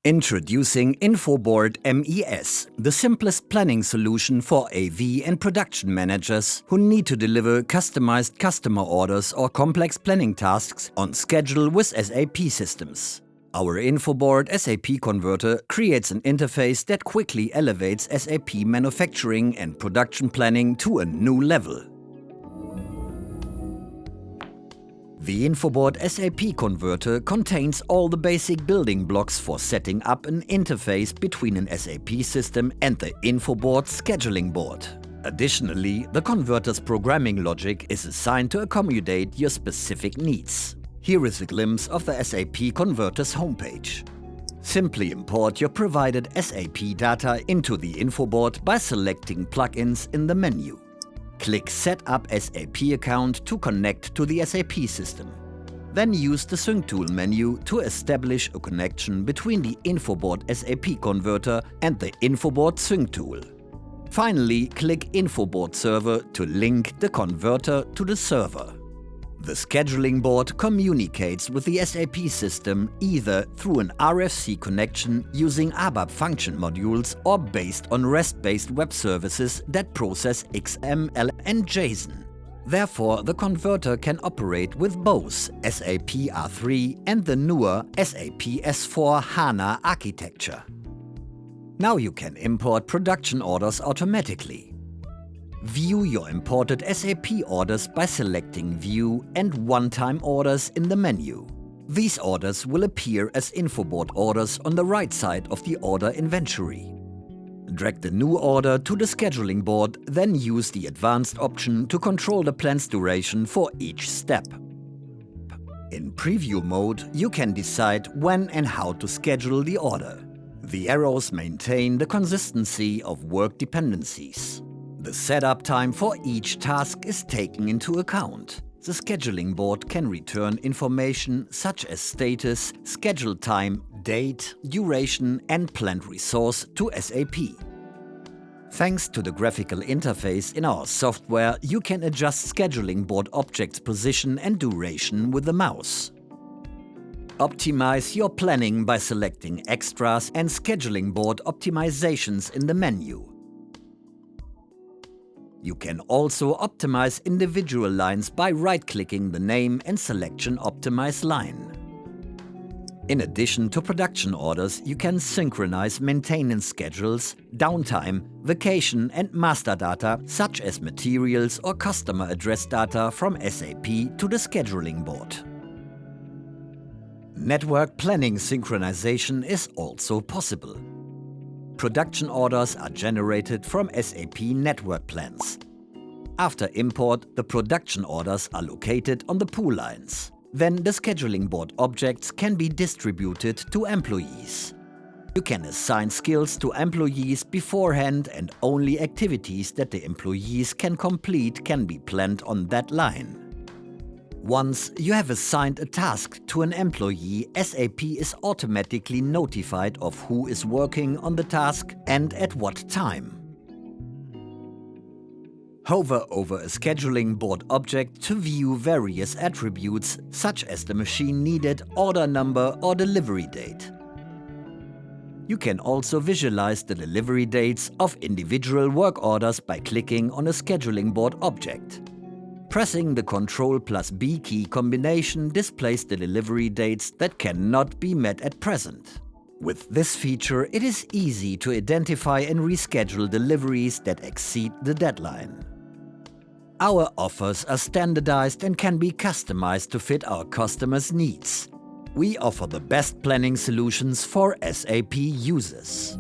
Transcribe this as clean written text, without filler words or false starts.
Introducing infoBoard MES, the simplest planning solution for AV and production managers who need to deliver customized customer orders or complex planning tasks on schedule with SAP systems. Our infoBoard SAP Converter creates an interface that quickly elevates SAP manufacturing and production planning to a new level. The infoBoard SAP Converter contains all the basic building blocks for setting up an interface between an SAP system and the infoBoard scheduling board. Additionally, the converter's programming logic is assigned to accommodate your specific needs. Here is a glimpse of the SAP Converter's homepage. Simply import your provided SAP data into the infoBoard by selecting plugins in the menu. Click Set up SAP account to connect to the SAP system. Then use the Sync Tool menu to establish a connection between the infoBoard SAP Converter and the infoBoard Sync Tool. Finally, click infoBoard Server to link the converter to the server. The scheduling board communicates with the SAP system either through an RFC connection using ABAP function modules or based on REST-based web services that process XML and JSON. Therefore, the converter can operate with both SAP R3 and the newer SAP S/4HANA architecture. Now you can import production orders automatically. View your imported SAP orders by selecting View and One-Time Orders in the menu. These orders will appear as infoBoard orders on the right side of the order inventory. Drag the new order to the scheduling board, then use the advanced option to control the plan's duration for each step. In preview mode, you can decide when and how to schedule the order. The arrows maintain the consistency of work dependencies. The setup time for each task is taken into account. The scheduling board can return information such as status, schedule time, date, duration and planned resource to SAP. Thanks to the graphical interface in our software, you can adjust scheduling board objects' position and duration with the mouse. Optimize your planning by selecting Extras and Scheduling Board Optimizations in the menu. You can also optimize individual lines by right-clicking the name and selection Optimize Line. In addition to production orders, you can synchronize maintenance schedules, downtime, vacation and master data such as materials or customer address data from SAP to the scheduling board. Network planning synchronization is also possible. Production orders are generated from SAP network plans. After import, the production orders are located on the pool lines. Then the scheduling board objects can be distributed to employees. You can assign skills to employees beforehand and only activities that the employees can complete can be planned on that line. Once you have assigned a task to an employee, SAP is automatically notified of who is working on the task and at what time. Hover over a scheduling board object to view various attributes such as the machine needed, order number or delivery date. You can also visualize the delivery dates of individual work orders by clicking on a scheduling board object. Pressing the Ctrl+B key combination displays the delivery dates that cannot be met at present. With this feature, it is easy to identify and reschedule deliveries that exceed the deadline. Our offers are standardized and can be customized to fit our customers' needs. We offer the best planning solutions for SAP users.